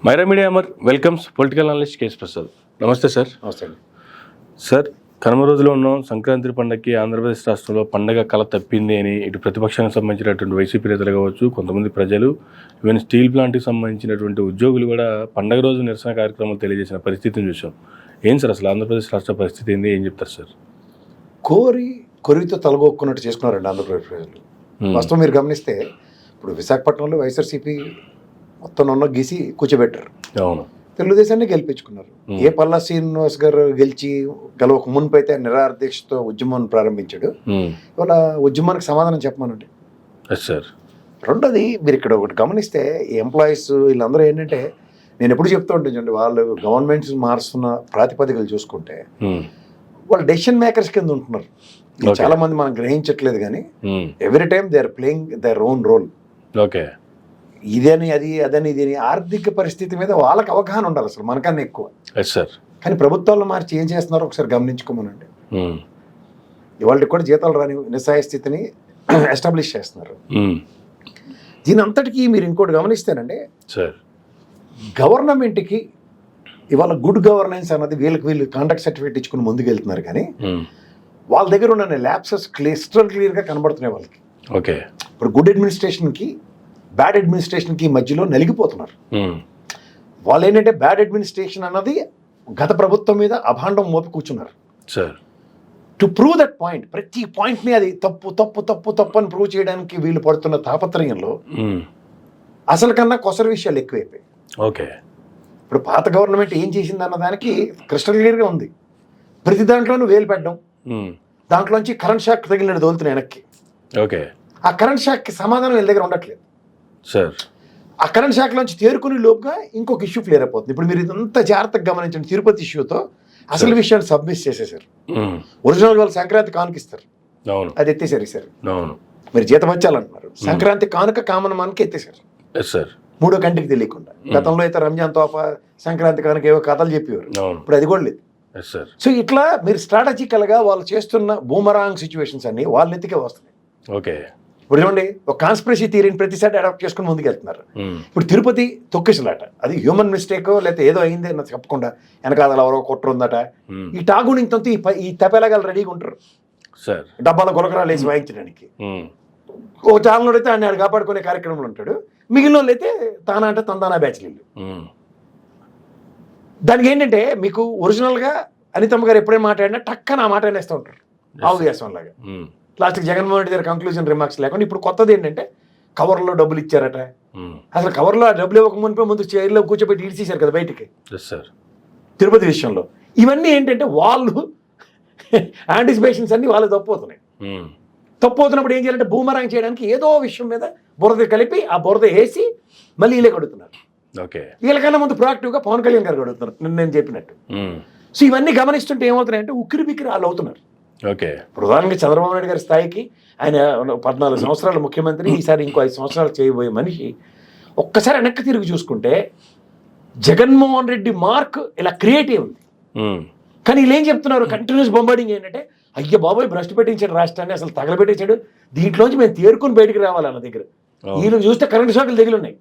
Myra Media Amar welcomes political analyst K S Prasad. నమస్తే sir. నమస్తే sir, Kanuma రోజులో ఉన్నాం. సంక్రాంతి పండగకి ఆంధ్రప్రదేశ్ రాష్ట్రంలో పండగ కళ తప్పింది అని ఇటు ప్రతిపక్షానికి సంబంధించినటువంటి వైసీపీ నేతలు కావచ్చు, కొంతమంది ప్రజలు, ఈవెన్ స్టీల్ ప్లాంట్కి సంబంధించినటువంటి ఉద్యోగులు కూడా పండగ రోజు నిరసన కార్యక్రమాలు తెలియజేసిన పరిస్థితిని చూసాం. ఏం సార్ అసలు ఆంధ్రప్రదేశ్ రాష్ట్ర పరిస్థితి ఏంది, ఏం చెప్తారు సార్? కొరితో తలగొక్కున్నట్టు చేసుకున్నారండి ఆంధ్రప్రదేశ్ ప్రజలు. వాస్తవం మీరు గమనిస్తే ఇప్పుడు విశాఖపట్నంలో వైఎస్ఆర్సీపీ మొత్తం ఉన్న గీసి కూర్చోబెట్టారు. అవును, తెలుగుదేశాన్ని గెలిపించుకున్నారు. ఏ పల్లా శ్రీనివాస్ గారు గెలవక మునుపు అయితే నిరాదీక్షతో ఉద్యమాన్ని ప్రారంభించాడు. ఇవాళ ఉద్యమానికి సమాధానం చెప్పమనండి. సార్, రెండోది మీరు ఇక్కడ ఒకటి గమనిస్తే ఎంప్లాయీస్ వీళ్ళందరూ ఏంటంటే, నేను ఎప్పుడు చెప్తూ ఉంటాను, వాళ్ళు గవర్నమెంట్స్ మారుస్తున్న ప్రాతిపదికలు చూసుకుంటే వాళ్ళు డెసిషన్ మేకర్స్ కింద ఉంటున్నారు. చాలా మంది మనం గ్రహించట్లేదు కానీ every time they are playing their own role. Okay, ఇదని అదని ఇదని ఆర్థిక పరిస్థితి మీద వాళ్ళకి అవగాహన ఉండాలి అసలు మనకన్నా ఎక్కువ. సార్, కానీ ప్రభుత్వాలు మార్చి ఏం చేస్తున్నారో ఒకసారి గమనించుకోమనండి. ఇవాళకి కూడా జీతాలు రాని నిస్సహాయ స్థితిని ఎస్టాబ్లిష్ చేస్తున్నారు. దీని అంతటికీ మీరు ఇంకోటి గమనిస్తేనండి, సార్, గవర్నమెంట్కి ఇవాళ గుడ్ గవర్నెన్స్ అన్నది వీళ్ళు కాంట్రాక్ట్ సర్టిఫికేట్ ఇచ్చుకుని ముందుకు వెళ్తున్నారు. కానీ వాళ్ళ దగ్గర ఉన్న ల్యాప్సెస్ క్లియర్గా కనబడుతున్నాయి వాళ్ళకి. ఓకే, ఇప్పుడు గుడ్ అడ్మినిస్ట్రేషన్కి బ్యాడ్ అడ్మినిస్ట్రేషన్కి మధ్యలో నలిగిపోతున్నారు. వాళ్ళు ఏంటంటే బ్యాడ్ అడ్మినిస్ట్రేషన్ అన్నది గత ప్రభుత్వం మీద అభాండం మోపి కూర్చున్నారు. Sir, to prove that point, ప్రతి పాయింట్ని అది తప్పు తప్పు తప్పు తప్పు అని ప్రూవ్ చేయడానికి వీళ్ళు పడుతున్న తాపత్రయంలో అసలు కన్నా కొసరి విషయాలు ఎక్కువైపోయాయి. ఓకే, ఇప్పుడు పాత గవర్నమెంట్ ఏం చేసింది అన్న దానికి క్రిస్టల్ క్లియర్గా ఉంది. ప్రతి దాంట్లోనూ వేలు పెట్టడం, దాంట్లోంచి కరెంట్ షాక్ తగిలినట్టు దోలుతున్నాయి వెనక్కి. ఓకే, ఆ కరెంట్ షాక్కి సమాధానం వీళ్ళ దగ్గర ఉండట్లేదు. సార్, ఆ కరెంట్ షాక్లోంచి తేరుకునే లోపుగా ఇంకొక ఇష్యూ క్లియర్ అయిపోతుంది. ఇప్పుడు మీరు ఇదంతా జాగ్రత్తగా గమనించండి. తిరుపతి ఇష్యూతో అసలు విషయాన్ని సబ్మిట్ చేసేసారు. ఒరిజినల్ వాళ్ళు సంక్రాంతి కానుకిస్తారు, అది ఎత్తేసారు. ఈసారి మీరు జీతం వచ్చాలంటున్నారు, సంక్రాంతి కానుక కామన్ మనకి ఎత్తేసారు. మూడో కంటికి తెలియకుండా. గతంలో అయితే రంజాన్ తోఫా, సంక్రాంతి కానుక ఏవో కథలు చెప్పేవారు, ఇప్పుడు అది కూడా లేదు. సో ఇట్లా మీరు స్ట్రాటజికల్గా వాళ్ళు చేస్తున్న బూమరాంగ్ సిచ్యువేషన్స్ అన్ని వాళ్ళ నెత్తికే వస్తున్నాయి. ఓకే, ఇప్పుడు చూడండి, ఒక కాన్స్పిరసీ థియరీని ప్రతిసారి అడాప్ట్ చేసుకుని ముందుకు వెళ్తున్నారు. ఇప్పుడు తిరుపతి తొక్కిసలాట, అది హ్యూమన్ మిస్టేక్ లేకపోతే ఏదో అయింది అని చెప్పకుండా వెనకాల ఎవరో కుట్ర ఉందట, ఈ టాగునింతో ఈ తపేలాగాలు రెడీగా ఉంటారు డబ్బాల గులకరాలు వేసి వాయించడానికి. ఒక చాలనోడు అయితే ఆయన కాపాడుకునే కార్యక్రమంలో ఉంటాడు, మిగిలిన వాళ్ళు అయితే తానా అంటే తందానా బ్యాచ్లీళ్ళు. దానికి ఏంటంటే, మీకు ఒరిజినల్గా అనితమ్మ గారు ఎప్పుడేం మాట్లాడినా టక్కన ఆ మాట అనేస్తూ ఉంటారు ఆవు వ్యాసం లాగా. లాస్ట్కి జగన్మోహన్ రెడ్డి గారి కంక్లూజన్ రిమార్క్స్ లేకుండా ఇప్పుడు కొత్తది ఏంటంటే కవర్లో డబ్బులు ఇచ్చారట. అసలు కవర్లో డబ్బులు ఇవ్వక ముందు చైర్లో కూర్చోబెట్టి ఇడిచేశారు కదా బయటికి తిరుపతి విషయంలో. ఇవన్నీ ఏంటంటే వాళ్ళు యాంటిసిపేషన్స్ అన్ని వాళ్ళు తప్పవుతున్నాయి. తప్పవుతున్నప్పుడు ఏం చేయాలంటే బూమరాంగ్ చేయడానికి ఏదో విషయం మీద బురద కలిపి ఆ బురద వేసి మళ్ళీ వీళ్ళే కడుగుతున్నారు. వీళ్ళకన్నా ముందు ప్రొయాక్టివ్గా పవన్ కళ్యాణ్ గారు కడుగుతున్నారు నేను చెప్పినట్టు. సో ఇవన్నీ గమనిస్తుంటే ఏమవుతున్నాయంటే ఉక్కిరి బిక్కిరి వాళ్ళు అవుతున్నారు. ప్రధానంగా చంద్రబాబు నాయుడు గారి స్థాయికి, ఆయన 14 సంవత్సరాల ముఖ్యమంత్రి, ఈసారి ఇంకో 5 సంవత్సరాలు చేయబోయే మనిషి. ఒక్కసారి వెనక్కి తిరిగి చూసుకుంటే జగన్మోహన్ రెడ్డి మార్క్ ఇలా క్రియేటివ్ ఉంది. కానీ వీళ్ళు ఏం చెప్తున్నారు, కంటిన్యూస్ బొంబార్డింగ్ ఏంటంటే, అయ్య బాబోయ్ భ్రష్టు పెట్టించాడు రాష్ట్రాన్ని, అసలు తగలబెట్టేశాడు, దీంట్లోంచి మేము తేరుకుని బయటికి రావాలి అన్న దగ్గర. వీళ్ళు చూస్తే కరెంట్ షాకులు తగిలిన్నాయి.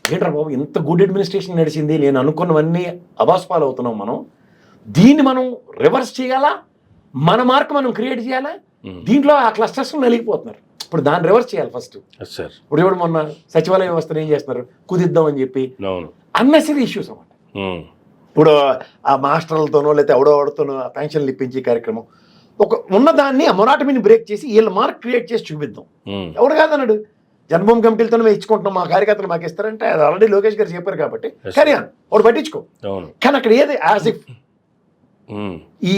ఏంట్రా బాబు, ఇంత గుడ్ అడ్మినిస్ట్రేషన్ నడిచింది, నేను అనుకున్నవన్నీ అబాస్పాలు అవుతున్నాం. మనం దీన్ని మనం రివర్స్ చేయాలా, మన మార్క్ మనం క్రియేట్ చేయాలా? దీంట్లో ఆ క్లస్టర్స్ నలిగిపోతున్నారు. ఇప్పుడు దాన్ని రివర్స్ చేయాలి ఫస్ట్. ఇప్పుడు మొన్న సచివాలయ వ్యవస్థను ఏం చేస్తున్నారు, కుదిద్దామని చెప్పి అన్నెసరీ ఇష్యూస్ అన్నమాట. ఇప్పుడు ఆ మాస్టర్లతోనో లేకపోతే ఎవడోతోనో పెన్షన్లు ఇప్పించే కార్యక్రమం, ఒక ఉన్నదాన్ని ఆ మొరాటమీని బ్రేక్ చేసి వీళ్ళ మార్క్ క్రియేట్ చేసి చూపిద్దాం. ఎవడు కాదన్నాడు, జన్మభూమి కమిటీలతోనే మేము ఇచ్చుకుంటున్నాం, మా కార్యకర్తలు మాకు ఇస్తారంటే అది ఆల్రెడీ లోకేష్ గారు చెప్పారు కాబట్టి కానీ వాడు పట్టించుకో. కానీ అక్కడ ఏది యాజ్ ఇఫ్ ఈ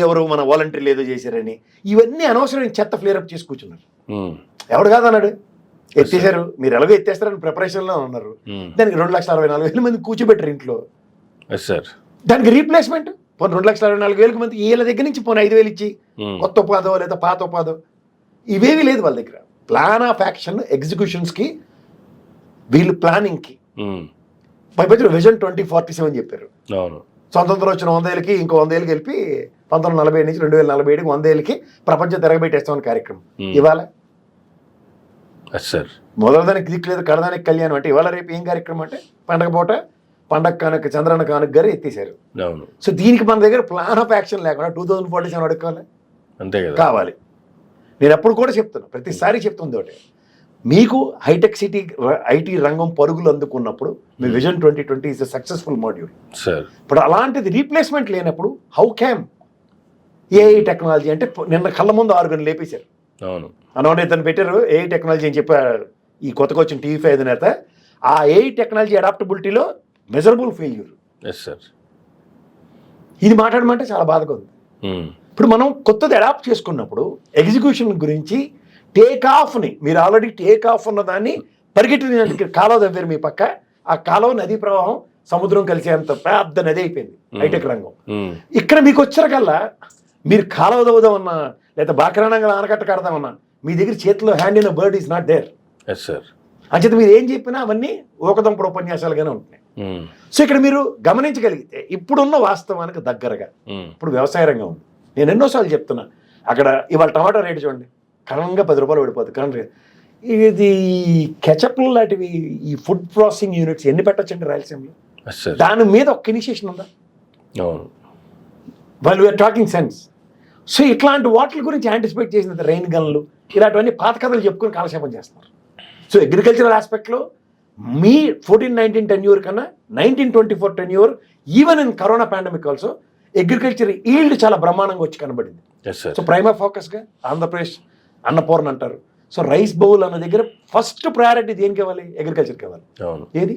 ఎవరు మన వాలంటీర్లు ఏదో చేశారని ఇవన్నీ అనవసరమైన చెత్త ఫ్లేరప్ చేసి కూర్చున్నారు. ఎవడు కాదన్నాడు, ఎత్తేసారు. మీరు ఎలాగో ఎత్తేస్తారని ప్రిపరేషన్లో ఉన్నారు. దానికి 2,64,000 మంది కూర్చోబెట్టారు ఇంట్లో. దానికి రీప్లేస్మెంట్ 2,64,000 మంది వీళ్ళ దగ్గర నుంచి 5,000 ఇచ్చి కొత్త ఉపాధో లేదా పాత ఉపాధో ఇవేవి లేదు వాళ్ళ దగ్గర. ప్లాన్ ఆఫ్ యాక్షన్ ఎగ్జిక్యూషన్స్కి వీళ్ళు ప్లానింగ్కి పైపచ్చిన విజన్ 2047 చెప్పారు. స్వతంత్రం వచ్చిన 100 ఏళ్ళకి ఇంకో 100 ఏళ్ళకి వెళ్ళి 1947 నుంచి 2047కి 100 ఏళ్ళకి ప్రపంచం తిరగబెట్టేస్తామని కార్యక్రమం. ఇవాళ మొదలదానికి దిక్కు లేదు, కడదానికి కళ్యాణం అంటే ఇవాళ రేపు ఏం కార్యక్రమం అంటే పండగ పూట పండగ కానుక చంద్రన్న కానుక గారు ఎత్తేసారు. అవును. సో దీనికి మన దగ్గర ప్లాన్ ఆఫ్ యాక్షన్ లేకుండా 2047 అడుక్కోవాలి అంతే కదా. కావాలి. నేను ఎప్పుడు కూడా చెప్తున్నా, ప్రతిసారి చెప్తుంది ఒకటి, మీకు హైటెక్ సిటీ ఐటీ రంగం పరుగులు అందుకున్నప్పుడు మీ vision 2020 is a successful module. Sir ఇప్పుడు అలాంటిది రీప్లేస్మెంట్ లేనప్పుడు హౌ క్యామ్ ఏఐ టెక్నాలజీ అంటే నిన్న కళ్ళ ముందు 6 గంటలు లేపేశారు. అవును. అనౌన్ ఇతను పెట్టారు ఏఐ టెక్నాలజీ అని చెప్పారు. ఈ కొత్తగా వచ్చిన టీవీ అధినేత ఆ ఏఐ టెక్నాలజీ అడాప్టబిలిటీలో మెజరబుల్ ఫెయిల్యూర్. Yes sir. ఇది మాట్లాడమంటే చాలా బాధగా ఉంది. ఇప్పుడు మనం కొత్తది అడాప్ట్ చేసుకున్నప్పుడు ఎగ్జిక్యూషన్ గురించి టేక్ ఆఫ్ని మీరు ఆల్రెడీ టేక్ ఆఫ్ ఉన్న దాన్ని పరిగెట్టిన కాలువ దగ్గర మీ పక్క ఆ కాలువ నదీ ప్రవాహం సముద్రం కలిసేంత పెద్ద నది అయిపోయింది హైటెక్ రంగం. ఇక్కడ మీకు వచ్చారకల్లా మీరు కాలువ దవ్వుదామన్నా లేదా బాక్రానంగా ఆనకట్ట కడదామన్నా మీ దగ్గర చేతిలో hand in bird is not there. Yes sir. అంచేత మీరు ఏం చెప్పినా అవన్నీ ఊకదంపుడు ఉపన్యాసాలుగానే ఉంటున్నాయి. సో ఇక్కడ మీరు గమనించగలిగితే ఇప్పుడున్న వాస్తవానికి దగ్గరగా ఇప్పుడు వ్యవసాయ రంగం ఉంది. నేను ఎన్నోసార్లు చెప్తున్నా, అక్కడ ఇవాళ టమాటా రేటు చూడండి, కరెంట్గా 10 రూపాయలు పడిపోతుంది కరెంట్ రేట్. ఇది కెచప్లు లాంటివి ఈ ఫుడ్ ప్రాసెసింగ్ యూనిట్స్ ఎన్ని పెట్టచ్చండి రాయలసీమలో? దాని మీద ఒక్క ఇనిషియేషన్ ఉందా? వాళ్ళు వీఆర్ టాకింగ్ సెన్స్. సో ఇట్లాంటి వాటి గురించి యాంటిసిపేట్ చేసిన రెయిన్ గన్లు ఇలాంటివన్నీ పాత కథలు చెప్పుకొని కాలక్షేపం చేస్తున్నారు. సో అగ్రికల్చరల్ ఆస్పెక్ట్లో మీ 14-19 టెన్యూర్ కన్నా 19-24 tenure even in corona pandemic also agriculture yield చాలా బ్రహ్మాండంగా వచ్చి కనబడింది. సో ప్రైమరీ ఫోకస్గా ఆంధ్రప్రదేశ్ అన్నపూర్ణ అంటారు. సో రైస్ బౌల్ అన్న దగ్గర ఫస్ట్ ప్రయారిటీ దేనికి ఇవ్వాలి? అగ్రికల్చర్కి ఇవ్వాలి. ఏది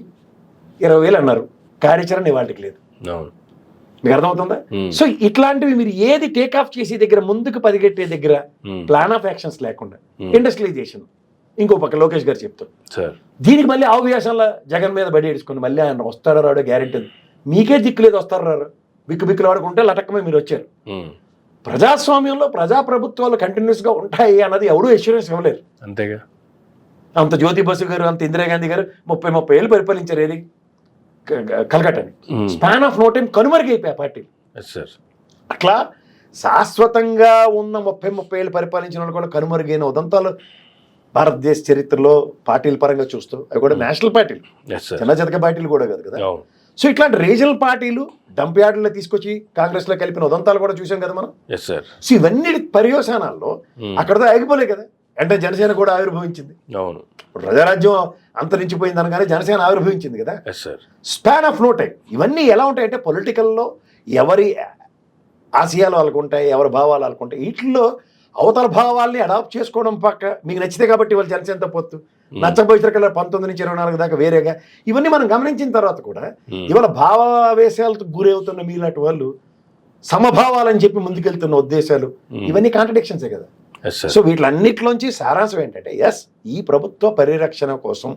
20,000 అన్నారు, కార్యాచరణ ఇవాళకి లేదు. మీకు అర్థమవుతుందా? సో ఇట్లాంటివి మీరు ఏది టేక్ ఆఫ్ చేసే దగ్గర ముందుకు పరిగెట్టే దగ్గర ప్లాన్ ఆఫ్ యాక్షన్స్ లేకుండా ఇండస్ట్రియలైజేషన్ ఇంకో పక్క లోకేష్ గారు చెప్తారు. దీనికి మళ్ళీ ఆవ్యాసంలో జగన్ మీద బడి ఏడుచుకోండి, మళ్ళీ ఆయన వస్తాడో రాడో గ్యారెంటీ. మీకే దిక్కు లేదు, వస్తారో రారు, బిక్కులు ఆడుకుంటే లటక్కమే మీరు వచ్చారు. ప్రజాస్వామ్యంలో ప్రజాప్రభుత్వాలు కంటిన్యూస్గా ఉంటాయి అన్నది ఎవడూ ఎష్యూరెన్స్ ఇవ్వలేరు. అంతేగా. అంత జ్యోతి బసు గారు అంత ఇందిరాగాంధీ గారు 30 ఏళ్ళు పరిపాలించారు ఏది కలకట్టని. స్పాన్ ఆఫ్ నో టైం కనుమరుగైపోయా పార్టీలు. అట్లా శాశ్వతంగా ఉన్న 30 ఏళ్ళు పరిపాలించిన వాళ్ళు కూడా కనుమరుగైన ఉదంతాలు భారతదేశ చరిత్రలో పార్టీల పరంగా చూస్తూ అవి కూడా నేషనల్ పార్టీలు, చిన్న చితక పార్టీలు కూడా కాదు కదా. సో ఇట్లాంటి రీజనల్ పార్టీలు డంప్ యార్డుల్లో తీసుకొచ్చి కాంగ్రెస్లో కలిపిన ఉదంతాలు కూడా చూసాం కదా మనం. సో ఇవన్నీ పర్యవసానాల్లో అక్కడతో ఆగిపోలే కదా. అంటే జనసేన కూడా ఆవిర్భవించింది. ప్రజారాజ్యం అంతరించిపోయింది అనగానే జనసేన ఆవిర్భవించింది కదా. Span of no time. ఇవన్నీ ఎలా ఉంటాయంటే పొలిటికల్లో ఎవరి ఆశయాలు వాళ్ళకు ఉంటాయి, ఎవరి భావాలు వాళ్ళకు ఉంటాయి. వీటిల్లో అవతల భావాల్ని అడాప్ట్ చేసుకోవడం పక్క మీకు నచ్చితే కాబట్టి వాళ్ళు జనసేనతో పొత్తు, నచ్చబోయిన కల్లా 19 నుంచి 24 దాకా వేరేగా. ఇవన్నీ మనం గమనించిన తర్వాత కూడా ఇవాళ భావావేశాలతో గురవుతున్న మీలాంటి వాళ్ళు సమభావాలని చెప్పి ముందుకెళ్తున్న ఉద్దేశాలు ఇవన్నీ కాంట్రడిక్షన్సే కదా. సో వీటిలన్నిటిలోంచి సారాంశం ఏంటంటే ఈ ప్రభుత్వ పరిరక్షణ కోసం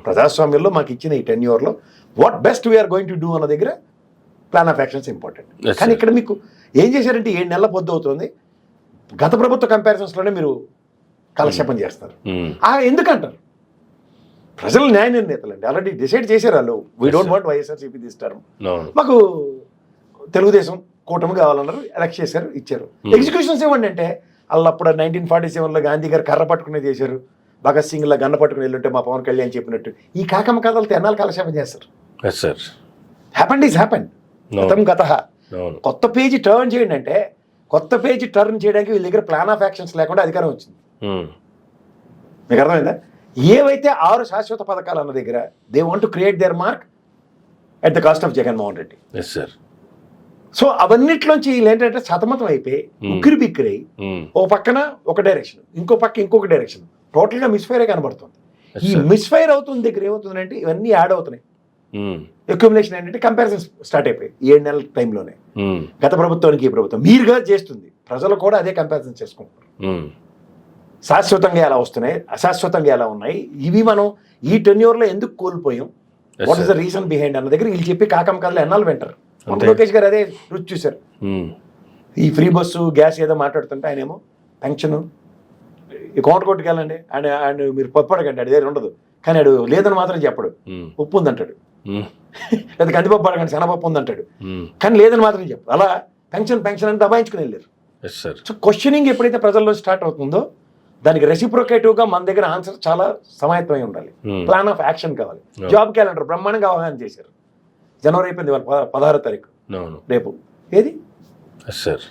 ప్రజాస్వామ్యంలో మాకు ఇచ్చిన ఈ టెన్యూర్లో what best we're going to do అన్న దగ్గర ప్లాన్ ఆఫ్ యాక్షన్స్ ఇంపార్టెంట్. కానీ ఇక్కడ మీకు ఏం చేశారంటే 7 నెలల పొద్దు అవుతుంది, గత ప్రభుత్వ కంపారిజన్స్లోనే మీరు కాలక్షేపం చేస్తారు. ఎందుకంటారు? ప్రజలు న్యాయ నిర్ణేతలండి, ఆల్రెడీ డిసైడ్ చేశారు వాళ్ళు. We don't want YSRCP this term, మాకు తెలుగుదేశం కూటమి కావాలన్నారు, ఎలక్ట్ చేశారు, ఇచ్చారు. ఎగ్జిక్యూషన్స్ ఇవ్వండి అంటే వాళ్ళు అప్పుడు 1947లో గాంధీ గారు కర్ర పట్టుకునే చేశారు, భగత్ సింగ్లా గన్న పట్టుకుని వెళ్ళుంటే మా పవన్ కళ్యాణ్ చెప్పినట్టు ఈ కాకమ్మ కథలతో ఎన్నాళ్ళు కాలక్షేపం చేస్తారు. హ్యాపెండ్ ఈజ్ హ్యాపెండ్, గతం గత. కొత్త పేజీ టర్న్ చేయండి అంటే కొత్త పేజీ టర్న్ చేయడానికి వీళ్ళ దగ్గర ప్లాన్ ఆఫ్ యాక్షన్స్ లేకుండా అధికారం వచ్చింది. మీకు అర్థమైందా? ఏవైతే 6 శాశ్వత పథకాలు అన్న దగ్గర they want to create their mark at the cost of Jaganmohan Reddy. So అవన్నిట్లోంచి వీళ్ళు ఏంటంటే సతమతం అయిపోయి ఉక్కిరి బిక్కిరి ఓ పక్కన ఒక డైరెక్షన్, ఇంకో పక్క ఇంకొక డైరెక్షన్, టోటల్గా మిస్ఫైరే కనబడుతుంది. ఈ మిస్ఫైర్ అవుతుంది దగ్గర ఏమవుతుందంటే ఇవన్నీ యాడ్ అవుతున్నాయి. అక్యుములేషన్ ఏంటంటే కంపారిజన్ స్టార్ట్ అయిపోయి 7 నెలల టైంలోనే గత ప్రభుత్వానికి ఈ ప్రభుత్వం మీరుగా చేస్తుంది. ప్రజలు కూడా అదే కంపారిజన్ చేసుకుంటారు. శాశ్వతంగా ఎలా వస్తున్నాయి, అశాశ్వతంగా ఎలా ఉన్నాయి, ఇవి మనం ఈ టెన్యూర్లో ఎందుకు కోల్పోయాం, what is the reason behind అన్న దగ్గర వీళ్ళు చెప్పి కాకమ్మ కథలు ఎన్నాళ్ళు వింటారు. లోకేష్ గారు అదే రుచి చూశారు. ఈ ఫ్రీ బస్సు గ్యాస్ ఏదో మాట్లాడుతుంటే ఆయన ఏమో పెన్షన్ ఈ కౌంటర్ కొట్టుకెళ్ళండి ఆయన మీరు పప్పడకండి, అది వేరే ఉండదు. కానీ ఆడు లేదని మాత్రం చెప్పడు, ఉప్పు ఉందంటాడు. లేదా కందిపప్పు అడగండి, శనగపప్పు ఉందంటాడు, కానీ లేదని మాత్రం చెప్పడు. అలా పెన్షన్ అని దబాయించుకుని వెళ్ళారు. సో క్వశ్చనింగ్ ఎప్పుడైతే ప్రజల్లో స్టార్ట్ అవుతుందో దానికి రెసిప్రొకేటివ్గా మన దగ్గర ఆన్సర్ చాలా సమాయత్తమై ఉండాలి. ప్లాన్ ఆఫ్ యాక్షన్ కావాలి. జాబ్ క్యాలెండర్ బ్రహ్మాండంగా అవగాహన చేశారు. జనవరి అయిపోయింది, వాళ్ళ 16వ తారీఖు రేపు. ఏది సార్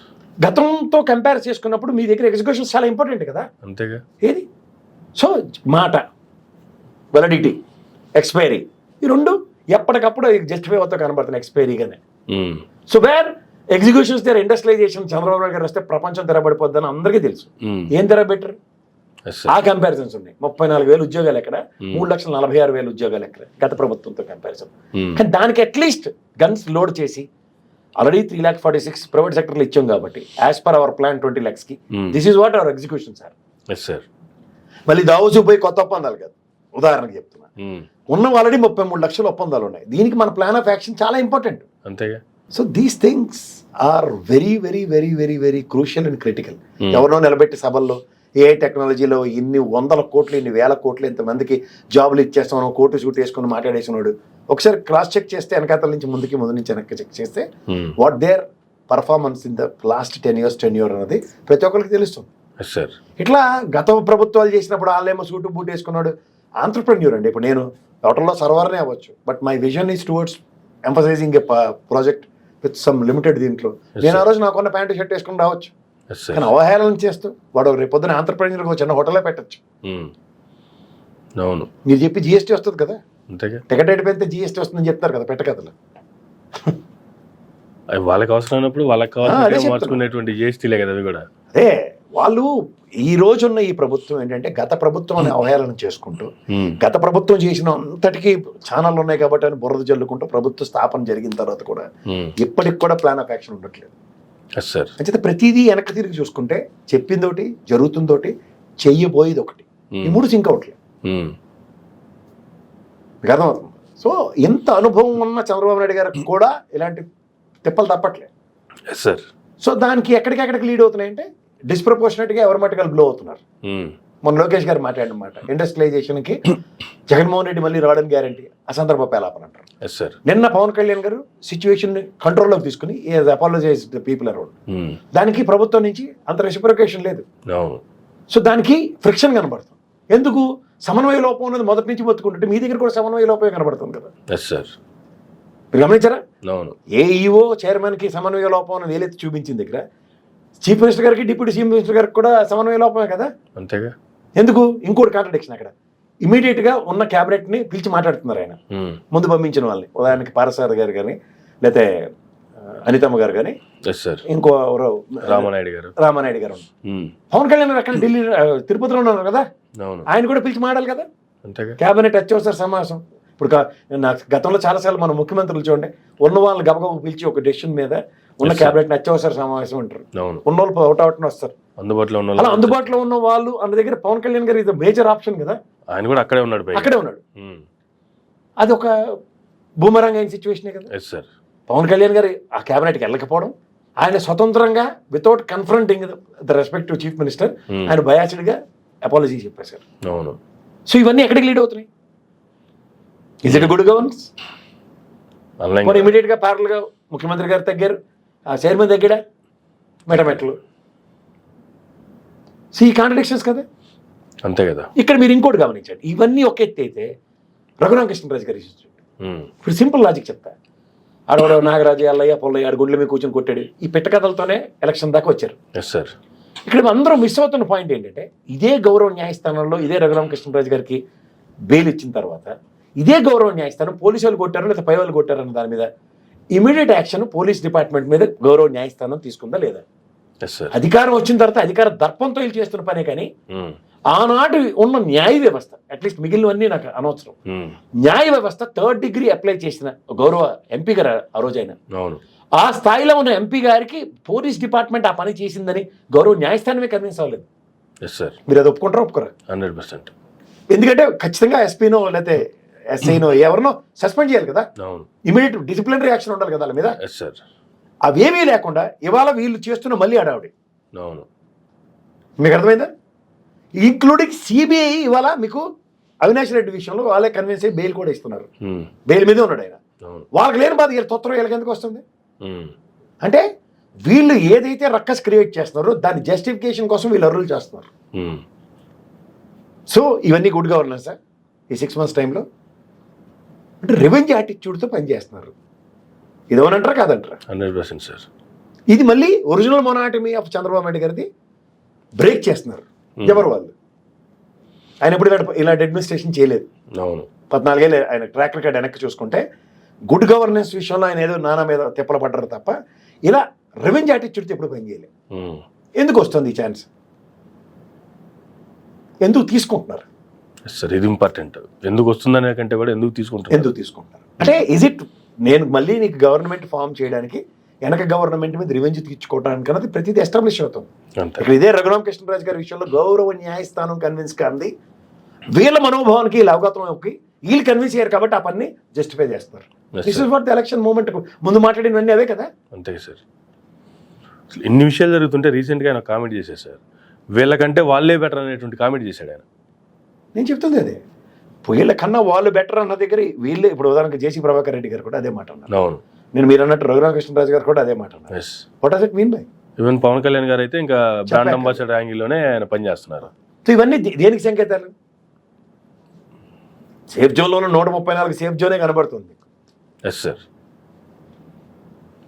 గతంతో కంపేర్ చేసుకున్నప్పుడు మీ దగ్గర ఎగ్జిక్యూషన్స్ చాలా ఇంపార్టెంట్ కదా. అంతేగా. ఏది సో మాట, వెలిడిటీ, ఎక్స్పైరీ, ఈ రెండు ఎప్పటికప్పుడు జస్టిఫై అవుతా కనబడుతున్నాయి ఎక్స్పైరీగానే. సో వేర్ ఎగ్జిక్యూషన్స్ దగ్గర ఇండస్ట్రియలైజేషన్ చంద్రబాబు నాయుడు గారు వస్తే ప్రపంచం తెరబడిపోద్దని అందరికీ తెలుసు. ఏం తెరబెట్టరు? ఆ కంపారిజన్స్ ఉన్నాయి. 34,000 ఉద్యోగాలు ఎక్కడ, 3,46,000 ఉద్యోగాలు ఎక్కడ గత ప్రభుత్వంతో కంపారిజన్. కానీ దానికి అట్లీస్ట్ గన్స్ లోడ్ చేసి ఆల్రెడీ 3,46,000 ప్రైవేట్ సెక్టర్లో ఇచ్చాం కాబట్టి as per our plan 20 lakhs కి this is what our execution sir. మళ్ళీ దావోసు పోయి కొత్త ఒప్పందాలు కాదు, ఉదాహరణకు చెప్తున్నా. ఉన్న ఆల్రెడీ 33 లక్షల ఒప్పందాలు ఉన్నాయి. దీనికి మన ప్లాన్ ఆఫ్ యాక్షన్ చాలా ఇంపార్టెంట్. అంతేగా. So these things are very very very very very crucial and critical. ఎవరినో నిలబెట్టి సభల్లో ఏఐ టెక్నాలజీలో ఇన్ని 100 కోట్లు, ఇన్ని 1000 కోట్లు, ఇంతమందికి జాబులు ఇచ్చేస్తాను, కోటు షూట్ వేసుకుని మాట్లాడేసినాడు. ఒకసారి క్రాస్ చెక్ చేస్తే వెనకాతల నుంచి ముందు నుంచి వెనక్కి చెక్ చేస్తే what there performance in the last 10 years tenure అనేది ప్రతి ఒక్కరికి తెలుస్తుంది. ఇట్లా గత ప్రభుత్వాలు చేసినప్పుడు వాళ్ళేమో సూటు బూట్ వేసుకున్నాడు. ఆంటర్ప్రెన్యూర్ అండి. ఇప్పుడు నేను హోటల్లో సర్వర్నే అవ్వచ్చు, but my vision is towards emphasising A project with some limited. దీంట్లో నేను ఆ రోజు నాకున్న ప్యాంటు షర్ట్ వేసుకుని రావచ్చు, కానీ అవహేళన చేస్తూ వాడు రేపు పొద్దున ఆంటర్ప్రెన్యూర్ చిన్న హోటలే పెట్టచ్చు. మీరు చెప్పి జిఎస్టీ వస్తుంది కదా, టికెట్ రేటు పెడితే జిఎస్టీ వస్తుందని చెప్తారు కదా పెట్టకథలు. వాళ్ళకి అవసరమైనప్పుడు వాళ్ళకి కావాల్సిన మార్చుకునేటువంటి జిఎస్టీలే కదా అవి కూడా. అదే వాళ్ళు ఈ రోజున్న ఈ ప్రభుత్వం ఏంటంటే గత ప్రభుత్వం అని అవహేళన చేసుకుంటూ, గత ప్రభుత్వం చేసిన అంతటికీ ఛానళ్ళు ఉన్నాయి కాబట్టి అని బురద జల్లుకుంటూ ప్రభుత్వ స్థాపన జరిగిన తర్వాత కూడా ఇప్పటికి కూడా ప్లాన్ ఆఫ్ యాక్షన్ ఉండట్లేదు. అంటే ప్రతిదీ వెనక్కి తిరిగి చూసుకుంటే చెప్పిందోటి, జరుగుతుందోటి, చెయ్యబోయేది ఒకటి. ఈ మూడు సింక్ అవట్లేదు. మీకు అర్థమవుతుంది. సో ఎంత అనుభవం ఉన్న చంద్రబాబు నాయుడు గారికి కూడా ఇలాంటి తిప్పలు తప్పట్లేదు. సో దానికి ఎక్కడికెక్కడికి లీడ్ అవుతున్నాయంటే డిస్ప్రపోర్షనేట్గా ఎవరి మట్టుకు బ్లో అవుతున్నారు. మన లోకేష్ గారు మాట్లాడిన మాట ఇండస్ట్రియలైజేషన్కి జగన్మోహన్ రెడ్డి మళ్ళీ రావడం గ్యారంటీ, అసందర్భ పేలాపన అంటారు. నిన్న పవన్ కళ్యాణ్ గారు సిచ్యువేషన్ కంట్రోల్లోకి తీసుకుని అపాలజైజ్ ద పీపుల్ అరౌండ్. దానికి ప్రభుత్వం నుంచి అంత రెసిప్రొకేషన్ లేదు. సో దానికి ఫ్రిక్షన్ కనబడుతుంది. ఎందుకు? సమన్వయ లోపం అనేది మొదటి నుంచి బతుకుంటుంటే మీ దగ్గర కూడా సమన్వయ లోపమే కనబడుతుంది కదా. మీరు గమనించారా? ఏ ఈఓ చైర్మన్కి సమన్వయ లోపం అని వేలెత్తి చూపించిన దగ్గర చీఫ్ మినిస్టర్ గారికి, డిప్యూటీ చీఫ్ మినిస్టర్ గారికి కూడా సమన్వయ లోపమే కదా. అంతేగా. ఎందుకు? ఇంకోటి కాంట్రడిక్షన్ అక్కడ. ఇమీడియట్గా ఉన్న క్యాబినెట్ని పిలిచి మాట్లాడుతున్నారు ఆయన ముందు పంపించిన వాళ్ళని. ఉదాహరణకి పారసారథి గారు కానీ, లేకపోతే అనితమ్మ గారు కానీ, ఇంకో రామానాయుడు గారు. పవన్ కళ్యాణ్ అక్కడ ఢిల్లీ తిరుపతిలో ఉన్నారు కదా, ఆయన కూడా పిలిచి మాట్లాడాలి కదా. క్యాబినెట్ అత్యవసర సమావేశం. ఇప్పుడు నాకు గతంలో చాలాసార్లు మన ముఖ్యమంత్రులు చూడండి, ఉన్న వాళ్ళని గబగబ పిలిచి ఒక డెసిషన్ మీద ఉన్న క్యాబినెట్ అత్యవసర సమావేశం అంటారు. ఉన్న వాళ్ళు అవుట్ వస్తారు. అందుబాటులో ఉన్న వాళ్ళు అన్న దగ్గర పవన్ కళ్యాణ్ గారు ఇది మేజర్ ఆప్షన్ కదా. ఆయన కూడా అక్కడే ఉన్నాడు. అది ఒక బూమరాంగ్ అయిన సిచ్యువేషనే కదా. పవన్ కళ్యాణ్ గారు ఆ క్యాబినెట్కి వెళ్ళకపోవడం, ఆయన స్వతంత్రంగా without confronting the respective chief minister ఆయన బయాస్డ్గా అపాలజీ చెప్పేశారు. సో ఇవన్నీ ఎక్కడికి లీడ్ అవుతున్నాయి? Is it good governance? మరి ఇమీడియట్గా ప్యారల్గా ముఖ్యమంత్రి గారు తగ్గారు, చైర్మన్ తగ్గాడా, మెటమెట్లు. సో ఈ కాంట్రడిక్షన్స్ కదా. అంతే కదా. ఇక్కడ మీరు ఇంకోటి గమనించండి, ఇవన్నీ ఒక ఎత్తి అయితే రఘురామకృష్ణరాజు గారి ఇప్పుడు సింపుల్ లాజిక్ చెప్తా. ఆడవాడు నాగరాజు, అల్లయ్య, పొల్లయ్య ఆడు గుండెల మీద కూర్చొని కొట్టాడు. ఈ పెట్టకథలతోనే ఎలక్షన్ దాకా వచ్చారు. ఇక్కడ అందరూ మిస్ అవుతున్న పాయింట్ ఏంటంటే, ఇదే గౌరవ న్యాయస్థానంలో ఇదే రఘురామకృష్ణరాజు గారికి బెయిల్ ఇచ్చిన తర్వాత ఇదే గౌరవ న్యాయస్థానం పోలీసు వాళ్ళు కొట్టారు లేదా పై వాళ్ళు కొట్టారు అన్న దాని మీద ఇమీడియట్ యాక్షన్ పోలీస్ డిపార్ట్మెంట్ మీద గౌరవ న్యాయస్థానం తీసుకుందా లేదా? అధికారం వచ్చిన తర్వాత అధికార దర్పంతో వీళ్ళు చేస్తున్న పనే. కానీ ఆనాడు ఉన్న న్యాయ వ్యవస్థ, అట్లీస్ట్ మిగిలినవన్నీ నాకు అనవసరం, న్యాయ వ్యవస్థ 3rd degree అప్లై చేసిన గౌరవ ఎంపీ గారు ఆ రోజైనా ఆ స్థాయిలో ఉన్న ఎంపీ గారికి పోలీస్ డిపార్ట్మెంట్ ఆ పని చేసిందని గౌరవ న్యాయస్థానమే కన్విన్స్ అవ్వలేదు. మీరు అది ఒప్పుకుంటారా? ఒప్పుకోరా? 100%. ఎందుకంటే ఖచ్చితంగా ఎస్పీనో లేకపోతే ఎస్ఐనో ఎవరినో సస్పెండ్ చేయాలి కదా, ఇమీడియట్ డిసిప్లినరీ యాక్షన్ ఉండాలి కదా వాళ్ళ మీద. అవేమీ లేకుండా ఇవాళ వీళ్ళు చేస్తున్న మళ్ళీ అడావిడి. మీకు అర్థమైందా? ఇంక్లూడింగ్ సిబిఐ ఇవాళ మీకు అవినాష్ రెడ్డి విషయంలో వాళ్ళే కన్విన్స్ అయ్యి బెయిల్ కూడా ఇస్తున్నారు. బెయిల్ మీదే ఉన్నాడు ఆయన. వాళ్ళకి లేని బాధ వీళ్ళు తొత్తరం వీళ్ళకి ఎందుకు వస్తుంది? అంటే వీళ్ళు ఏదైతే రక్కస్ క్రియేట్ చేస్తున్నారో దాని జస్టిఫికేషన్ కోసం వీళ్ళు అర్రులు చేస్తున్నారు. సో ఇవన్నీ గుడ్ గవర్నెన్స్ సార్ ఈ 6 months టైంలో అంటే రివెంజ్ యాటిట్యూడ్తో పనిచేస్తున్నారు. ఇదేమనంటారా కాదంటారా? 100% సార్. ఇది మళ్ళీ ఒరిజినల్ మొనాటమీ ఆఫ్ చంద్రబాబు నాయుడు గారిది బ్రేక్ చేస్తున్నారు. ఎవరు వాళ్ళు? ఆయన ఎప్పుడు ఇలాంటి అడ్మినిస్ట్రేషన్ చేయలేదు. అవును. 14 ఏళ్ళు ఆయన ట్రాక్ రికార్డ్ వెనక్కి చూసుకుంటే గుడ్ గవర్నెన్స్ విషయంలో ఆయన ఏదో నానా మీద తిప్పలు పడ్డారు తప్ప ఇలా రివెంజ్ యాటిట్యూడ్తో ఎప్పుడు పని చేయలేదు. ఎందుకు వస్తుంది ఈ ఛాన్స్? ఎందుకు తీసుకుంటున్నారు సార్? ఇది ఇంపార్టెంట్. ఎందుకు వస్తుందనే కంటే కూడా ఎందుకు తీసుకుంటున్నారు అంటే ఇజ్ ఇట్ నేను మళ్ళీ నీకు గవర్నమెంట్ ఫామ్ చేయడానికి వెనక గవర్నమెంట్ మీద రివెంజ్ తీర్చుకోవడానికి అన్నది ప్రతిదీ ఎస్టాబ్లిష్ అవుతుంది. ఇక్కడ ఇదే రఘురామ కృష్ణరాజు గారి విషయంలో గౌరవ న్యాయస్థానం కన్విన్స్ కాంది, వీళ్ళ మనోభావానికి వీళ్ళ అవగతం వీళ్ళు కన్విన్స్ అయ్యారు కాబట్టి ఆ పని జస్టిఫై చేస్తారు. This is what the election moment ముందు మాట్లాడినవన్నీ అవే కదా. అంతే సార్. ఇన్ని విషయాలు జరుగుతుంటే రీసెంట్గా ఆయన కామెంట్ చేశారు సార్, వీళ్ళకంటే వాళ్ళే బెటర్ అనేటువంటి కామెంట్ చేశాడు ఆయన. నేను చెప్తుంది అదే, వీళ్ళకన్నా వాళ్ళు బెటర్ అన్న దగ్గర వీళ్ళే. ఇప్పుడు ఉదాహరణకు జేసీ ప్రభాకర్ రెడ్డి గారు కూడా అదే మాట అన్నారు. అవును. నేను మీరు అన్నట్టు రఘురామ కృష్ణరాజు గారు కూడా అదే మాట అన్నారు. What does it mean by? Even Pawan Kalyan గారు అయితే ఇంకా బ్రాండ్ అంబాసిడర్ యాంగిల్లోనే ఆయన పనిచేస్తున్నారు. సో ఇవన్నీ దేనికి సంకేతాలు? సేఫ్ జోన్లోనూ 134 సేఫ్ జోనే కనబడుతుంది. Yes sir.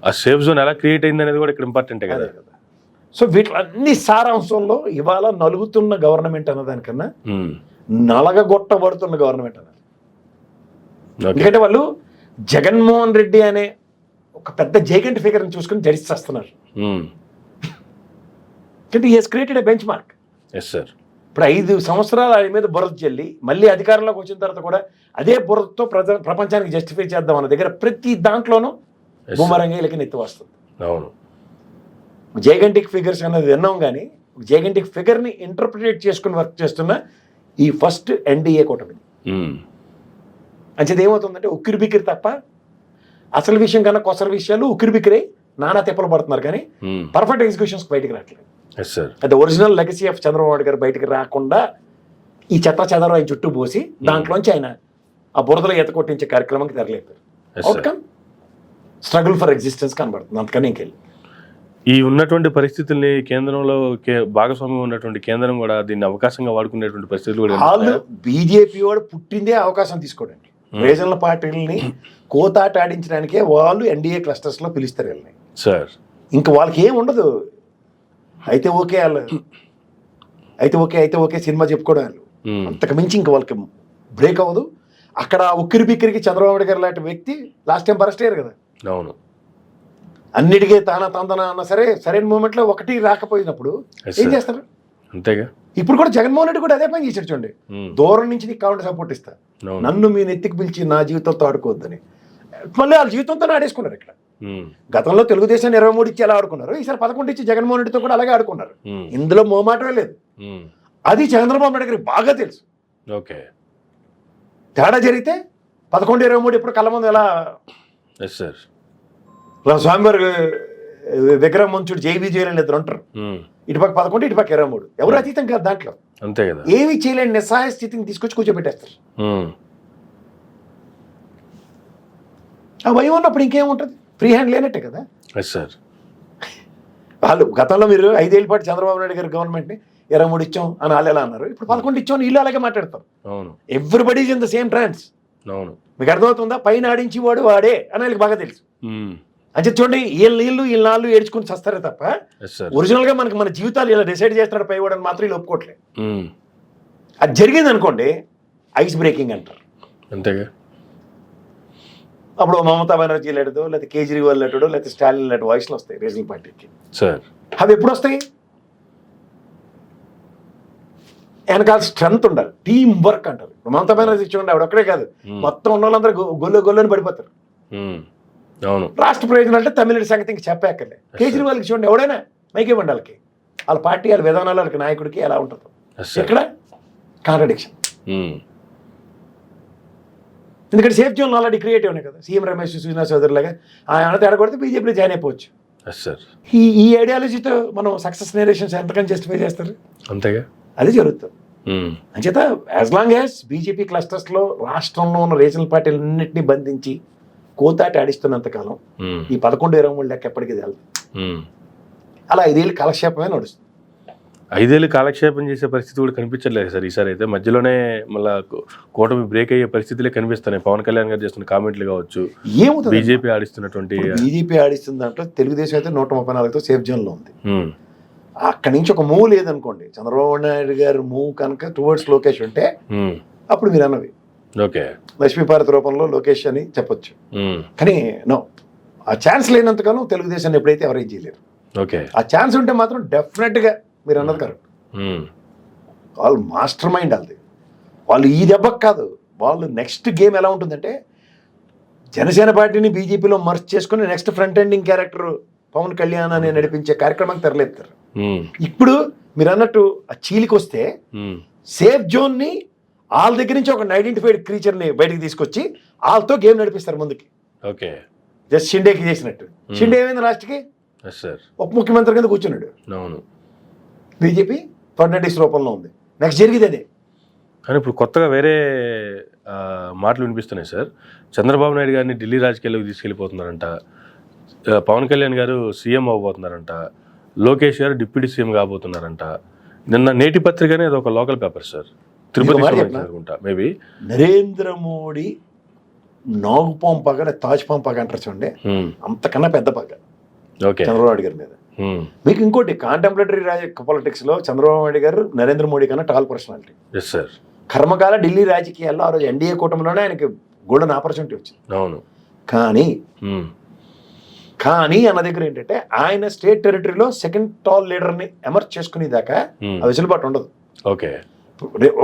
ఆ సేఫ్ జోన్ ఎలా క్రియేట్ అయింది అనేది కూడా ఇక్కడ ఇంపార్టెంటే కదా. సో వీటిలన్నీ సారాంశంలో ఇవాళ నలుగుతున్న గవర్నమెంట్ అన్నదానికన్నా నలగగొట్టబడుతున్న గవర్నమెంట్ అన్నది. ఎందుకంటే వాళ్ళు జగన్మోహన్ రెడ్డి అనే ఒక పెద్ద జైగెంట్ ఫిగర్ని చూసుకుని జడిచేస్తున్నారు. అంటే he has created a benchmark. Yes sir. ఇప్పుడు 5 సంవత్సరాలు ఆయన మీద బురద చెల్లి మళ్ళీ అధికారంలోకి వచ్చిన తర్వాత కూడా అదే బురదతో ప్రపంచానికి జస్టిఫై చేద్దాం అన్న దగ్గర ప్రతి దాంట్లోనూ బూమరంగీలకి నెత్తి వస్తుంది. అవును. జైగంటిక్ ఫిగర్స్ అన్నది విన్నాం, కానీ జైగంటిక్ ఫిగర్ని ఇంటర్ప్రిటేట్ చేసుకుని వర్క్ చేస్తున్న ఈ ఫస్ట్ ఎన్డీఏ కూటమి అంచేది ఏమవుతుందంటే ఉక్కిరి బిక్కిరి తప్ప అసలు విషయం కన్నా కొసల విషయాలు ఉక్కిరి బిక్కిరై నానా తిప్పలు పడుతున్నారు, కానీ పర్ఫెక్ట్ ఎగ్జిక్యూషన్స్ బయటకు రావట్లేదు. అది original legacy of Chandrababu Naidu గారు బయటకు రాకుండా ఈ చెత్త చెదరు ఆయన చుట్టూ పోసి దాంట్లోంచి ఆయన ఆ బురదలో ఈత కొట్టించే కార్యక్రమానికి తెరలేపారు. అవుట్కమ్ స్ట్రగుల్ ఫర్ ఎగ్జిస్టెన్స్ కనబడుతుంది. అంతకని ఇంకెళ్ళి ఈ ఉన్నటువంటి పరిస్థితుల్ని కేంద్రంలో భాగస్వామ్యం ఉన్నటువంటి కేంద్రం కూడా దీన్ని అవకాశంగా వాడుకునేటువంటి పరిస్థితులు కూడా వాళ్ళు బీజేపీ వాడు పుట్టిందే అవకాశం తీసుకోవడానికి. రీజనల్ పార్టీలని కోతాట ఆడించడానికే వాళ్ళు ఎన్డీఏ క్లస్టర్స్ లో పిలుస్తారు వీళ్ళని సార్. ఇంకా వాళ్ళకి ఏం ఉండదు. అయితే ఓకే వాళ్ళు అయితే ఓకే సినిమా చెప్పుకోవడం వాళ్ళు అంతకు మించి ఇంకా వాళ్ళకి బ్రేక్ అవ్వదు. అక్కడ ఉక్కిరి బిక్కిరికి చంద్రబాబు నాయుడు గారు లాంటి వ్యక్తి లాస్ట్ టైం అరెస్ట్ అయ్యారు కదా. అవును. అన్నిటికీ తందన అన్నా సరే సరైన మూమెంట్లో ఒకటి రాకపోయినప్పుడు ఏం చేస్తారు? అంతేగా. ఇప్పుడు కూడా జగన్మోహన్ రెడ్డి కూడా అదే పని చేశాడు చూడండి. దూరం నుంచి నీకు కావాలంటే సపోర్ట్ ఇస్తా, నన్ను మీ నెత్తికి పిలిచి నా జీవితంతో ఆడుకోవద్దని మళ్ళీ వాళ్ళ జీవితంతో ఆడేసుకున్నారు. ఇక్కడ గతంలో తెలుగుదేశాన్ని 23 ఇచ్చి ఎలా ఆడుకున్నారు, ఈసారి 11 ఇచ్చి జగన్మోహన్ రెడ్డితో కూడా అలాగే ఆడుకున్నారు. ఇందులో మోమాటమే లేదు. అది చంద్రబాబు నాయుడు గారికి బాగా తెలుసు. ఓకే. తేడా జరిగితే 11, 23 ఇప్పుడు కళ్ళ ముందు ఎలా స్వామివారి విగ్రహం ముంచుడు జైవీ చేయలేని ఇద్దరు ఉంటారు. ఇటుపక్క 11 ఇటుపక్క 23 ఎవరు అతీతం కాదు దాంట్లో. అంతే కదా. ఏమీ చేయలేని నిస్సహాయ స్థితిని తీసుకొచ్చి కూర్చోబెట్టేస్తారు. ఆ భయం ఉన్నప్పుడు ఇంకేముంటుంది? ఫ్రీ హ్యాండ్ లేనట్టే కదా. వాళ్ళు గతంలో మీరు 5 ఏళ్ళ పాటు చంద్రబాబు నాయుడు గారి గవర్నమెంట్ని 23 ఇచ్చాం అని వాళ్ళు ఎలా అన్నారు, ఇప్పుడు 11 ఇచ్చాం వీళ్ళు అలాగే మాట్లాడతారు. Everybody is in the same trance. మీకు అర్థమవుతుందా? పైన ఆడించి వాడే అని వాళ్ళకి బాగా తెలుసు. అంటే చూడండి, వీళ్ళ నాళ్ళు ఏడ్చుకుని చస్తారే తప్ప ఒరిజినల్ గా మనకి మన జీవితాలు ఇలా డిసైడ్ చేస్తున్నాడు పైవాడని మాత్రం వీళ్ళు ఒప్పుకోవట్లేదు. అది జరిగింది అనుకోండి ఐస్ బ్రేకింగ్ అంటారు. అంతేగా. అప్పుడు మమతా బెనర్జీ లేడదో లేకపోతే కేజ్రీవాల్ లేటో లేకపోతే స్టాలిన్ లేటో వాయిస్లు వస్తాయి రీజనల్ పార్టీకి. అవి ఎప్పుడు వస్తాయి? వెనకాల స్ట్రెంత్ ఉండాలి, టీమ్ వర్క్ అంటారు. మమతా బెనర్జీ చూడండి, ఆవిడ ఒక్కడే కాదు, మొత్తం ఉన్న వాళ్ళందరూ గొల్లని పడిపోతారు. రాష్ట్ర ప్రయోజనం అంటే తమిళనాడు సంగతి ఇంక చెప్పాకలే. కేజ్రీవాల్కి చూడండి, ఎవడైనా మైకే మండలికి వాళ్ళ పార్టీ వాళ్ళ విధానాలు వాళ్ళకి నాయకుడికి ఎలా ఉంటుందో ఇక్కడ కాంట్రడిక్షన్. ఎందుకంటే సేఫ్ జోన్ ఆల్రెడీ క్రియేటివ్ ఉన్నాయి కదా. సీఎం రమేష్ సుజనా చౌదరి లాగా ఆయన తేడా కొడితే బీజేపీలో జాయిన్ అయిపోవచ్చు. ఈ ఐడియాలజీతో మనం సక్సెస్ నేరేషన్స్ ఎంతకని జస్టిఫై చేస్తారు? అంతేగా. అది జరుగుతుంది. అంచేత యాజ్ లాంగ్ యాజ్ బీజేపీ క్లస్టర్స్లో రాష్ట్రంలో ఉన్న రీజనల్ పార్టీలన్నింటినీ బంధించి కోతాటి ఆడిస్తున్నంతకాలం ఈ 11, 23 లెక్క ఎప్పటికీ వెళ్తుంది. అలా 5 ఏళ్ళు కాలక్షేపమే నడుస్తుంది. 5 ఏళ్ళు కాలక్షేపం చేసే పరిస్థితి కూడా కనిపించట్లేదు సార్ ఈసారి అయితే. మధ్యలోనే మళ్ళా కూటమి బ్రేక్ అయ్యే పరిస్థితులే కనిపిస్తున్నాయి. పవన్ కళ్యాణ్ గారు చేస్తున్న కామెంట్లు కావచ్చు, ఏమవుతుంది బీజేపీ ఆడిస్తున్నటువంటి బీజేపీ ఆడిస్తున్న దాంట్లో తెలుగుదేశం అయితే 134తో సేఫ్ జోన్లో ఉంది. ఉమ్, అక్కడి నుంచి ఒక మూవ్ లేదనుకోండి, చంద్రబాబు నాయుడు గారు మూవ్ కనుక టువర్డ్స్ లోకేష్ ఉంటే ఉమ్, అప్పుడు మీరు అన్నవి ఓకే. లక్ష్మీపార్వతి రూపంలో లోకేష్ అని చెప్పొచ్చు. ఉమ్, కానీ నో, ఆ ఛాన్స్ లేనంతకాలం తెలుగుదేశాన్ని ఎప్పుడైతే ఎవరేం చేయలేరు. ఓకే. ఆ ఛాన్స్ ఉంటే మాత్రం డెఫినెట్గా మీరు అన్నది కరెక్ట్. ఉమ్, వాళ్ళు మాస్టర్ మైండ్ వాళ్ళది. వాళ్ళు ఈ దెబ్బకు కాదు, వాళ్ళు నెక్స్ట్ గేమ్ ఎలా ఉంటుందంటే జనసేన పార్టీని బీజేపీలో మర్చ్ చేసుకుని next front ending character Pawan Kalyan అని నడిపించే కార్యక్రమానికి తెరలేపుతారు. ఉమ్, ఇప్పుడు మీరు అన్నట్టు ఆ చీలికి వస్తే ఉమ్, సేఫ్ జోన్ని వాళ్ళ దగ్గర నుంచి ఒక ఐడెంటిఫైడ్ క్రీచర్ని బయటికి తీసుకొచ్చి వాళ్ళతో గేమ్ నడిపిస్తారు ముందుకి. ఓకే. జస్ట్ షిండేకి చేసినట్టు. షిండే ఏమైంది లాస్ట్కి? Yes sir. ఉప ముఖ్యమంత్రి కింద కూర్చున్నాడు. అవును. బీజేపీ ఫర్నాండిస్ రూపంలో ఉంది. నెక్స్ట్ జరిగేది అదే. కానీ ఇప్పుడు కొత్తగా వేరే మాటలు వినిపిస్తున్నాయి సార్. చంద్రబాబు నాయుడు గారిని ఢిల్లీ రాజకీయాల్లోకి తీసుకెళ్ళిపోతున్నారంట. పవన్ కళ్యాణ్ గారు సీఎం అవ్వబోతున్నారంట. లోకేష్ గారు డిప్యూటీ సీఎం కాబోతున్నారంట. నిన్న నేటి పత్రికనే అది ఒక లోకల్ పేపర్ సార్, తిరుపతి అనుకుంటా మేబీ. నరేంద్ర మోడీ నాగుపాం పగ, తాజ్పాం పగ అంటారు చూడండి, అంతకన్నా పెద్ద పగ ఓకే చంద్రబాబు నాయుడు గారి మీద. మీకు ఇంకోటి కాంటెంపరేటరీ పాలిటిక్స్ లో చంద్రబాబు నాయుడు గారు నరేంద్ర మోడీ కన్నా టాల్ పర్సనాలిటీ. Yes sir. కర్మకాల ఢిల్లీ రాజకీయాల్లో ఆ రోజు ఎన్డీఏ కూటమిలోనే ఆయనకి గోల్డెన్ ఆపర్చునిటీ వచ్చింది. అవును. కానీ అన్న దగ్గర ఏంటంటే ఆయన స్టేట్ టెరిటరీలో సెకండ్ టాల్ లీడర్ని ఎమర్జ్ చేసుకునేదాకా ఆ వెసులుబాటు ఉండదు. ఓకే.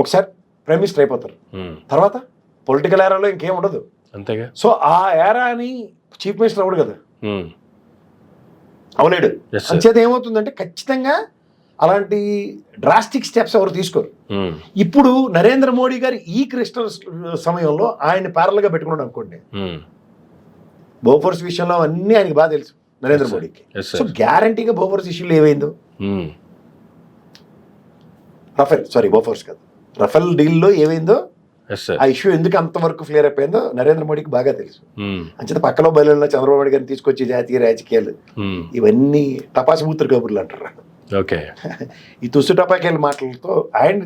ఒకసారి ప్రైమ్ మినిస్టర్ అయిపోతారు, తర్వాత పొలిటికల్ ఏరాలో ఇంకేం ఉండదు. అంతేగా. సో ఆ ఏరాని చీఫ్ మినిస్టర్ అవ్వడు కదా, అవలేడు. అంచేత ఏమవుతుందంటే ఖచ్చితంగా అలాంటి డ్రాస్టిక్ స్టెప్స్ ఎవరు తీసుకోరు. ఇప్పుడు నరేంద్ర మోడీ గారు ఈ క్రిస్టల్ సమయంలో ఆయన ప్యారల్ గా పెట్టుకున్నాడు అనుకోండి, బోఫోర్స్ విషయంలో అన్నీ ఆయనకి బాగా తెలుసు నరేంద్ర మోడీకి. సో గ్యారంటీగా బోఫోర్స్ ఇష్యూలో ఏమైందో, బోఫోర్స్ కాదు, రఫేల్ డీల్లో ఏమైందో, ఆ ఇష్యూ ఎందుకు అంతవరకు క్లియర్ అయిపోయిందో నరేంద్ర మోడీకి బాగా తెలుసు. అంచేత పక్కలో బయలులో చంద్రబాబు నాయుడు గారిని తీసుకొచ్చి జాతీయ రాజకీయాలు ఇవన్నీ టపాసి బూతురు కబుర్లు అంటారు. ఓకే. ఈ తుస్సు టపాకాయల మాటలతో ఆయన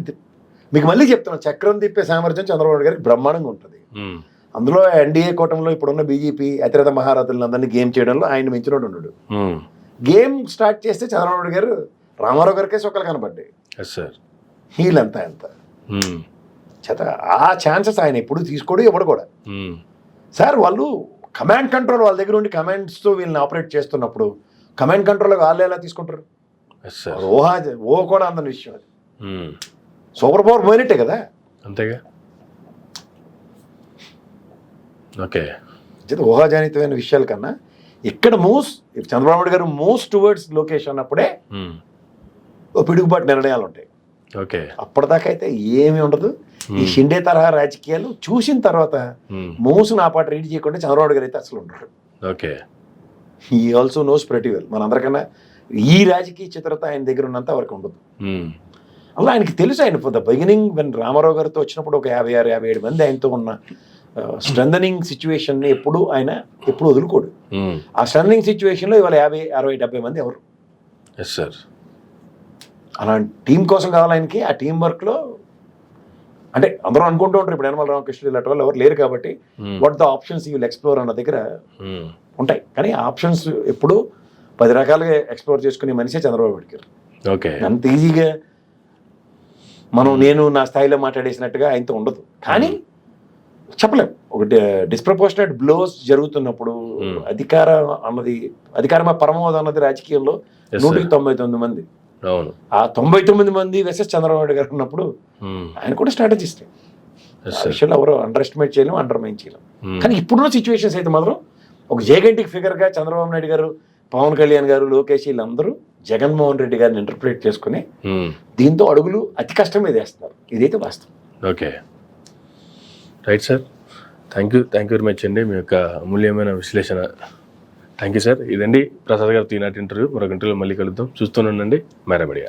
మీకు మళ్ళీ చెప్తున్నాను, చక్రం తిప్పే సామర్థ్యం చంద్రబాబు నాయుడు గారికి బ్రహ్మాండంగా ఉంటుంది. అందులో ఎన్డీఏ కూటమిలో ఇప్పుడున్న బీజేపీ అతిరథ మహారథులను అందరినీ గేమ్ చేయడంలో ఆయన మించినోడు ఉన్నాడు. గేమ్ స్టార్ట్ చేస్తే చంద్రబాబు నాయుడు గారు రామారావు గారికే సొక్కలు కనబడ్డాయి. హీలంతా ఎంత చేత ఆ ఛాన్సెస్ ఆయన ఎప్పుడు తీసుకోడు, ఎవడు కూడా. సార్ వాళ్ళు కమాండ్ కంట్రోల్ వాళ్ళ దగ్గర ఉండి కమాండ్స్తో వీళ్ళని ఆపరేట్ చేస్తున్నప్పుడు కమాండ్ కంట్రోల్ వాళ్ళు ఎలా తీసుకుంటారు? ఓ కూడా అందని విషయం అది. సూపర్ పవర్ పోయినట్టే కదా. అంతేగా. ఓకే. ఊహాజనితమైన విషయాల కన్నా ఇక్కడ చంద్రబాబు నాయుడు గారు మూవ్స్ టువర్డ్స్ లోకేష్ అన్నప్పుడే ఓ పిడుగుబాటు నిర్ణయాలు ఉంటాయి. ఓకే. అప్పటిదాకా అయితే ఏమీ ఉండదు. ఈ షిండే తరహా రాజకీయాలు చూసిన తర్వాత మూవ్స్ నా పాట రీడ్ చేయకుండా చంద్రబాబు గారు అయితే అసలు ఉండరు. Okay. He also knows pretty well. మనందరికన్నా ఈ రాజకీయ చిత్రత ఆయన దగ్గర ఉన్నంత వరకు ఉండదు. అలా ఆయనకి తెలుసు. ఆయన ద బిగినింగ్ వెన్ రామారావు గారితో వచ్చినప్పుడు ఒక 56-57 మంది ఆయనతో ఉన్న స్ట్రెంథనింగ్ సిచ్యువేషన్ని ఎప్పుడు వదులుకోడు. ఆ స్ట్రెంథనింగ్ సిచ్యువేషన్లో ఇవాళ 50-60-70 మంది ఎవరు. Yes sir. అలాంటి టీం కోసం కావాలి ఆయనకి. ఆ టీం వర్క్లో అంటే అందరూ అనుకుంటూ ఉంటారు ఇప్పుడు యనమల రామకృష్ణ ఇలాంటి వాళ్ళు ఎవరు లేరు కాబట్టి what the options you will explore అన్న దగ్గర ఉంటాయి. కానీ ఆ ఆప్షన్స్ ఎప్పుడు 10 రకాలుగా ఎక్స్ప్లోర్ చేసుకునే మనిషే చంద్రబాబు నాయుడు గారు. ఓకే. అంత ఈజీగా నేను నా స్థాయిలో మాట్లాడేసినట్టుగా ఆయనతో ఉండదు. కానీ చెప్పలేం, ఒక డిస్ప్రపోర్షనేట్ బ్లోస్ జరుగుతున్నప్పుడు అధికారమా పరమోదం అన్నది రాజకీయంలో 199 మంది. అవును. ఆ 99 మంది వెసెస్ చంద్రబాబు నాయుడు గారు ఉన్నప్పుడు ఆయన కూడా స్ట్రాటజిస్ట్. విషయంలో ఎవరు అండర్ ఎస్టిమేట్ చేయలేము, అండర్మైన్ చేయలేము. కానీ ఇప్పుడున్న సిచ్యువేషన్స్ అయితే మాత్రం ఒక జైగెంటిక్ ఫిగర్గా చంద్రబాబు నాయుడు గారు, పవన్ కళ్యాణ్ గారు, లోకేష్ వీళ్ళందరూ జగన్మోహన్ రెడ్డి గారిని ఇంటర్ప్రిట్ చేసుకుని దీంతో అడుగులు అతి కష్టం మీద వేస్తున్నారు. ఇదైతే వాస్తవం. Okay. Right sir. Thank you very much అండి మీ యొక్క అమూల్యమైన విశ్లేషణ. Thank you sir. ఇదండి ప్రసాద్ గారితో ఈనాటి ఇంటర్వ్యూ. మరొక ఇంటర్వ్యూలో మళ్ళీ కలుద్దాం. చూస్తూనే ఉండండి మైరా మీడియా.